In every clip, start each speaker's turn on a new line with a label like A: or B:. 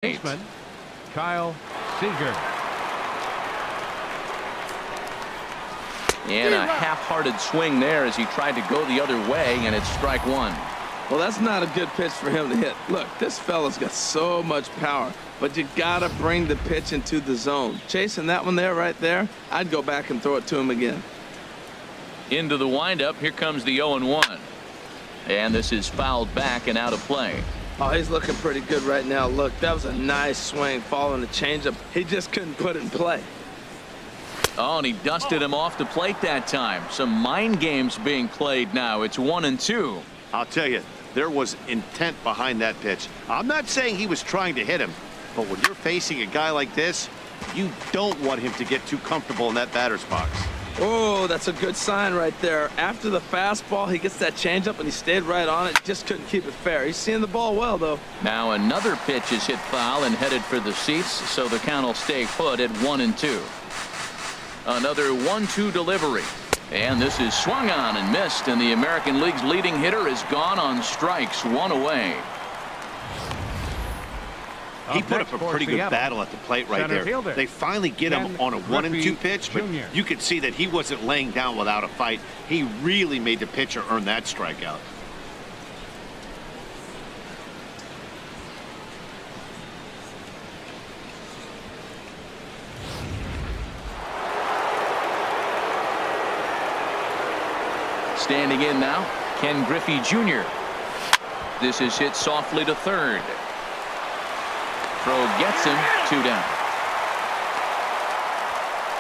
A: Baseman, Kyle Seager.
B: And a half-hearted swing there as he tried to go the other way, and it's strike one.
C: Well, that's not a good pitch for him to hit. Look, this fella's got so much power, but you gotta bring the pitch into the zone. Chasing that one there, right there, I'd go back and throw it to him again.
B: Into the windup, here comes the 0-1. And this is fouled back and out of play.
C: Oh, he's looking pretty good right now. Look, that was a nice swing following the changeup. He just couldn't put it in play.
B: Oh, and he dusted him off the plate that time. Some mind games being played now. It's 1-2.
D: I'll tell you, there was intent behind that pitch. I'm not saying he was trying to hit him, but when you're facing a guy like this, you don't want him to get too comfortable in that batter's box.
C: Oh, that's a good sign right there. After the fastball, he gets that changeup, and he stayed right on it. Just couldn't keep it fair. He's seeing the ball well, though.
B: Now another pitch is hit foul and headed for the seats, so the count will stay put at 1-2. Another 1-2 delivery. And this is swung on and missed, and the American League's leading hitter is gone on strikes, one away.
D: He put up a pretty good battle at the plate right there. They finally get him on a 1-2 pitch, but you could see that he wasn't laying down without a fight. He really made the pitcher earn that strikeout.
B: Standing in now, Ken Griffey Jr. This is hit softly to third. Throw gets him, 2 down.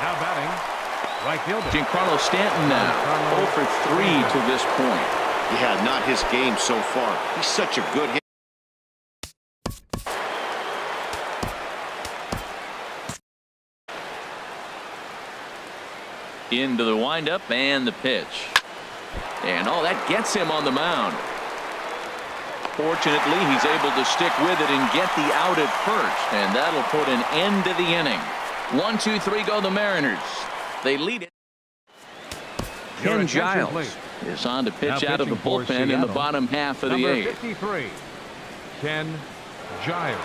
A: Now batting, right fielder
B: Giancarlo Stanton now 0 for 3 to this point.
D: Yeah, not his game so far. He's such a good hitter.
B: Into the windup and the pitch. And oh, that gets him on the mound. Fortunately, he's able to stick with it and get the out at first, and that'll put an end to the inning. 1-2-3 go the Mariners. They lead it. Ken Giles is on to pitch out of the bullpen in the bottom half of the 8th.
A: 53, Ken Giles.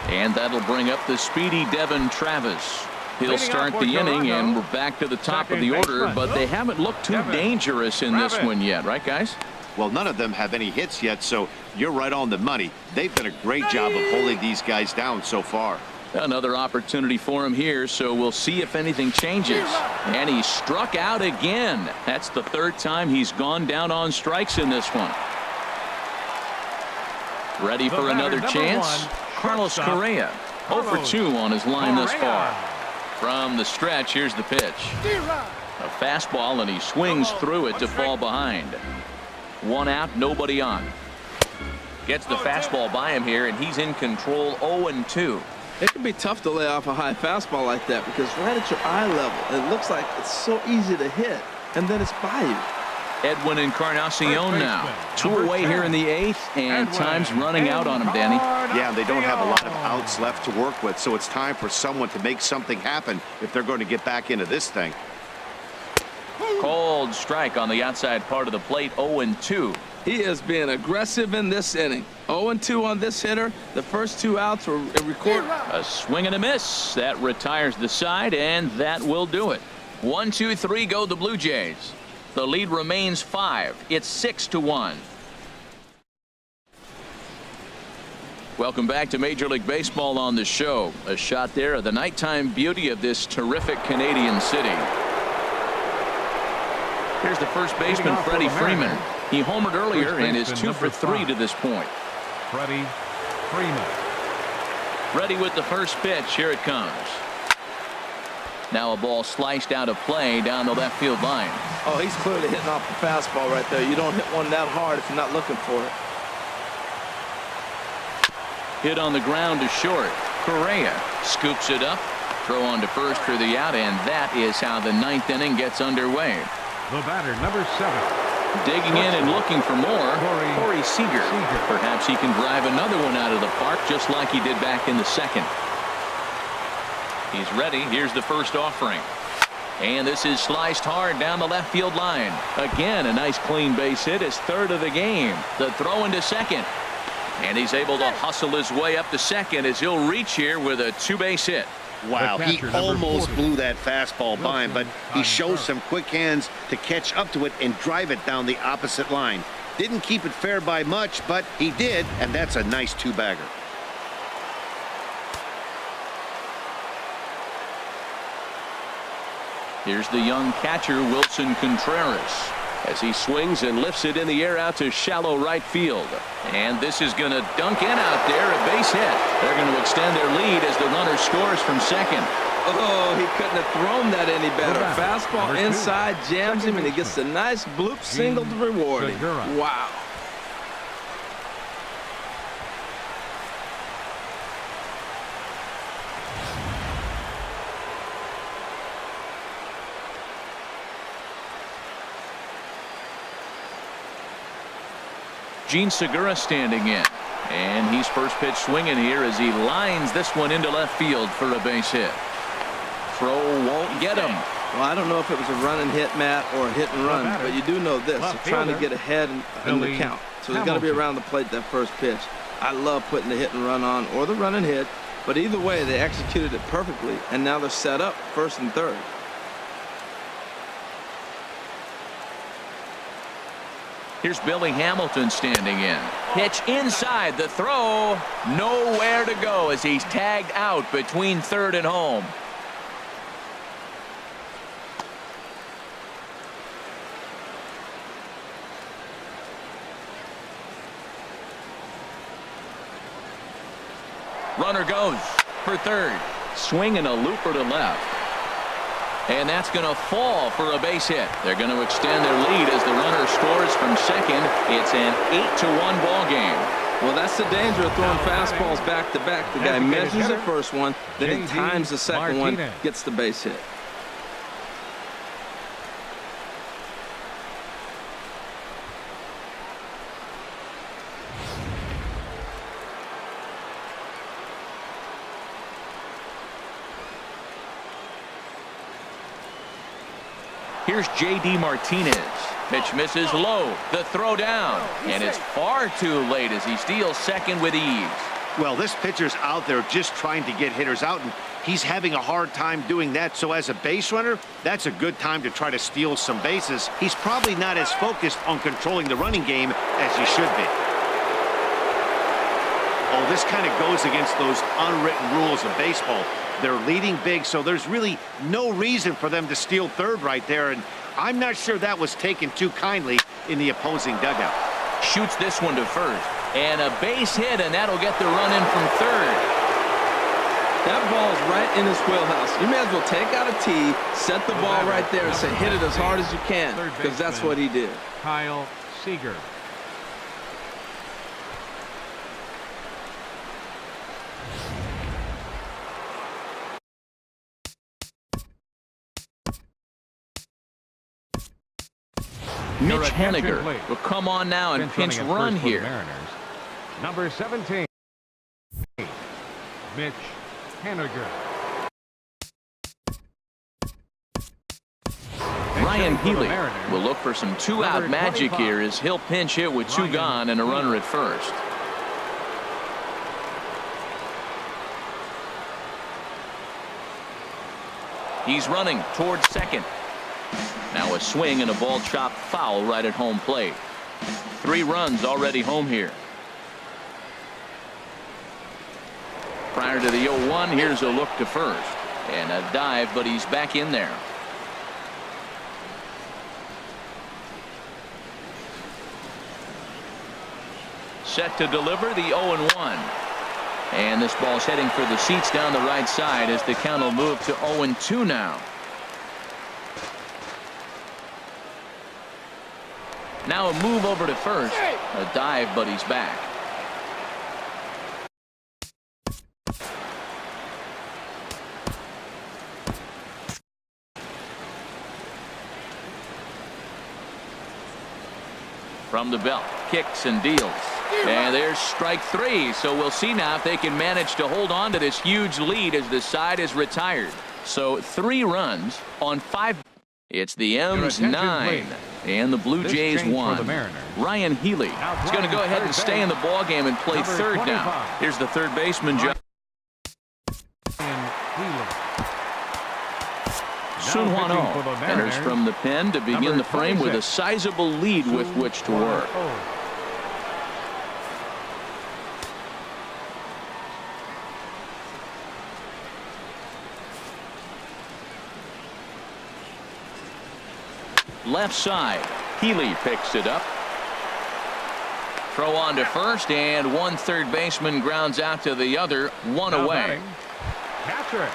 B: And that'll bring up the speedy Devin Travis. He'll start the inning, and we're back to the top of the order, but they haven't looked too dangerous in this one yet, right, guys?
D: Well, none of them have any hits yet, so you're right on the money. They've done a great job of holding these guys down so far.
B: Another opportunity for him here, so we'll see if anything changes. And he struck out again. That's the 3rd time he's gone down on strikes in this one. Ready for another chance? Carlos Correa, 0 for 2 on his line thus far. From the stretch, here's the pitch. A fastball, and he swings through it to fall behind. 1 out, nobody on. Gets the fastball by him here, and he's in control. 0-2.
C: It can be tough to lay off a high fastball like that because right at your eye level, it looks like it's so easy to hit, and then it's by you.
B: Edwin Encarnacion now. 2 away here in the 8th, and time's running out on him, Danny.
D: Yeah, they don't have a lot of outs left to work with, so it's time for someone to make something happen if they're going to get back into this thing.
B: Cold strike on the outside part of the plate. 0-2.
C: He is being aggressive in this inning. 0-2 on this hitter. The first 2 outs were recorded.
B: A swing and a miss. That retires the side, and that will do it. 1-2-3 go the Blue Jays. The lead remains 5. It's 6-1. Welcome back to Major League Baseball on the show. A shot there of the nighttime beauty of this terrific Canadian city. Here's the first baseman, Freddie Freeman. He homered earlier and is 2 for 3 to this point.
A: Freddie Freeman.
B: Ready with the first pitch. Here it comes. Now a ball sliced out of play down the left field line.
C: Oh, he's clearly hitting off the fastball right there. You don't hit one that hard if you're not looking for it.
B: Hit on the ground to short. Correa scoops it up. Throw on to first for the out, and that is how the 9th inning gets underway.
A: The batter, number 7.
B: Digging in and looking for more, Corey Seager. Perhaps he can drive another one out of the park just like he did back in the 2nd. He's ready. Here's the first offering. And this is sliced hard down the left field line. Again, a nice clean base hit. His 3rd of the game. The throw into second. And he's able to hustle his way up to second as he'll reach here with a two-base hit.
D: Wow, he almost blew that fastball by him, but he shows some quick hands to catch up to it and drive it down the opposite line. Didn't keep it fair by much, but he did, and that's a nice two-bagger.
B: Here's the young catcher, Wilson Contreras, as he swings and lifts it in the air out to shallow right field. And this is going to dunk in out there, a base hit. They're going to extend their lead as the runner scores from second.
C: Oh, he couldn't have thrown that any better. Fastball inside, jams him, and he gets a nice bloop single to reward him. Wow.
B: Gene Segura standing in, and he's first pitch swinging here as he lines this one into left field for a base hit. Throw won't get him.
C: Well, I don't know if it was a run and hit, Matt, or a hit and run, but you do know this: they're trying to get ahead in the count, so he's got to be around the plate that first pitch. I love putting the hit and run on or the run and hit, but either way, they executed it perfectly, and now they're set up first and third.
B: Here's Billy Hamilton standing in. Pitch inside, the throw, nowhere to go as he's tagged out between third and home. Runner goes for third. Swinging a looper to left. And that's going to fall for a base hit. They're going to extend their lead as the runner scores from second. It's an 8-1 ball game.
C: Well, that's the danger of throwing fastballs back to back. The guy measures the first one, then he times the second one, gets the base hit.
B: Here's J.D. Martinez. Pitch misses low. The throw down. And it's far too late as he steals second with ease.
D: Well, this pitcher's out there just trying to get hitters out, and he's having a hard time doing that. So as a base runner, that's a good time to try to steal some bases. He's probably not as focused on controlling the running game as he should be. Oh, this kind of goes against those unwritten rules of baseball. They're leading big, so there's really no reason for them to steal third right there, and I'm not sure that was taken too kindly in the opposing dugout.
B: Shoots this one to first, and a base hit, and that'll get the run in from third.
C: That ball's right in his wheelhouse. You may as well take out a tee, set the ball right there, and say hit it as hard as you can, because that's what he did.
A: Kyle Seager.
B: Mitch Haniger will come on now and pinch run here.
A: Number 17, Mitch Haniger.
B: Ryan Healy will look for some two-out magic here as he'll pinch hit with two gone and a runner at first. He's running towards second. Now a swing and a ball chopped foul right at home plate. 3 runs already home here. Prior to the 0-1, here's a look to first. And a dive, but he's back in there. Set to deliver the 0-1. And this ball's heading for the seats down the right side as the count will move to 0-2 now. Now a move over to first. A dive, but he's back. From the belt, kicks and deals. And there's strike 3. So we'll see now if they can manage to hold on to this huge lead as the side is retired. So 3 runs on 5. It's the M's 9. And the Blue
A: This
B: Jays
A: change for
B: won.
A: the Mariners.
B: Ryan Healy is going to go ahead and stay in the ball game and play
A: Number
B: third
A: 25.
B: down. Here's the third baseman, John. Sunhwan Oh enters from the pen to begin
A: Number
B: the frame with a
A: 26.
B: sizable lead with which to work. Left side, Healy picks it up. Throw on to first, and one third baseman grounds out to the other, one
A: Now
B: away.
A: batting, catcher,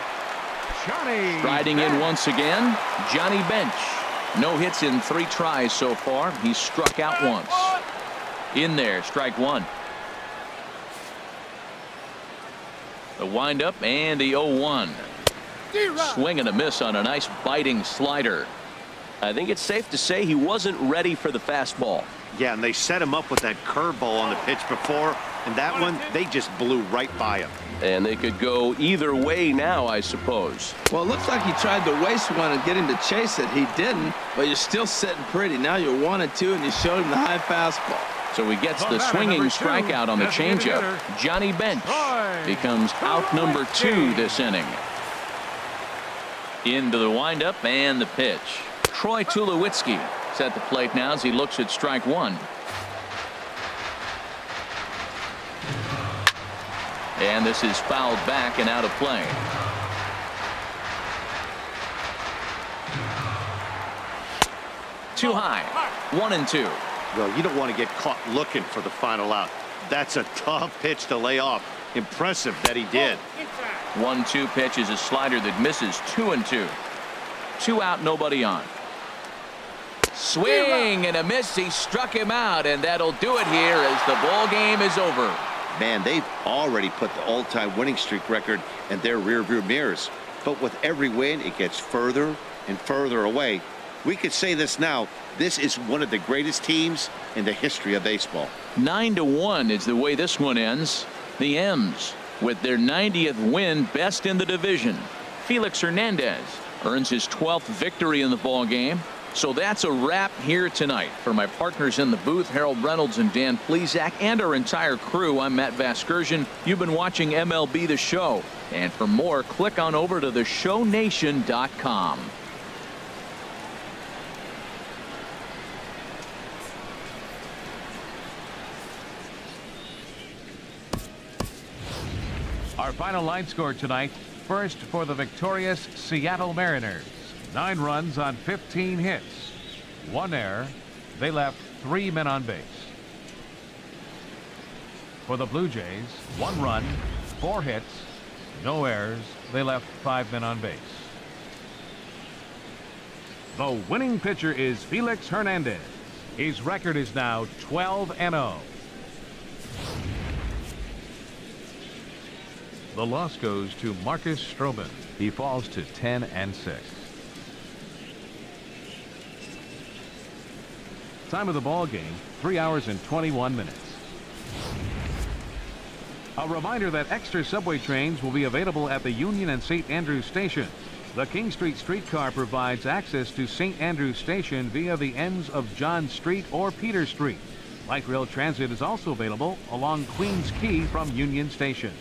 A: Johnny
B: Riding in
A: Bench.
B: once again, Johnny Bench. No hits in 3 tries so far. He's struck out once. In there, strike one. The windup and the 0-1. Swing and a miss on a nice biting slider. I think it's safe to say he wasn't ready for the fastball.
D: Yeah, and they set him up with that curveball on the pitch before, and that one, they just blew right by him.
E: And they could go either way now, I suppose.
C: Well, it looks like he tried to waste one and get him to chase it. He didn't, but you're still sitting pretty. Now you're 1-2, and you showed him the high fastball.
B: So he gets
A: The
B: the
A: batter,
B: swinging
A: number 2,
B: strikeout on the
A: designated
B: changeup.
A: hitter,
B: Johnny Bench
A: Troy
B: becomes out number 2
A: Tulowitzki.
B: this inning. Into the windup and the pitch. Troy Tulowitzki is at the plate now as he looks at strike one. And this is fouled back and out of play. Too high. 1-2.
D: Well, you don't want to get caught looking for the final out. That's a tough pitch to lay off. Impressive that he did.
B: 1-2 pitch is a slider that misses. 2-2. 2 out, nobody on. Swing and a miss. He struck him out, and that'll do it here as the ball game is over.
D: Man, they've already put the all-time winning streak record in their rearview mirrors. But with every win, it gets further and further away. We could say this now. This is one of the greatest teams in the history of baseball.
B: 9-1 is the way this one ends. The M's with their 90th win, best in the division. Felix Hernandez earns his 12th victory in the ball game. So that's a wrap here tonight. For my partners in the booth, Harold Reynolds and Dan Plesac, and our entire crew, I'm Matt Vasgersian. You've been watching MLB The Show. And for more, click on over to theshownation.com.
A: Our final line score tonight. First for the victorious Seattle Mariners. 9 runs on 15 hits. 1 error. They left 3 men on base. For the Blue Jays, 1 run, 4 hits, no errors. They left 5 men on base. The winning pitcher is Felix Hernandez. His record is now 12-0. The loss goes to Marcus Stroman. He falls to 10-6. Time of the ball game, 3 hours and 21 minutes. A reminder that extra subway trains will be available at the Union and St. Andrews Station. The King Street streetcar provides access to St. Andrews Station via the ends of John Street or Peter Street. Light rail transit is also available along Queens Quay from Union Station.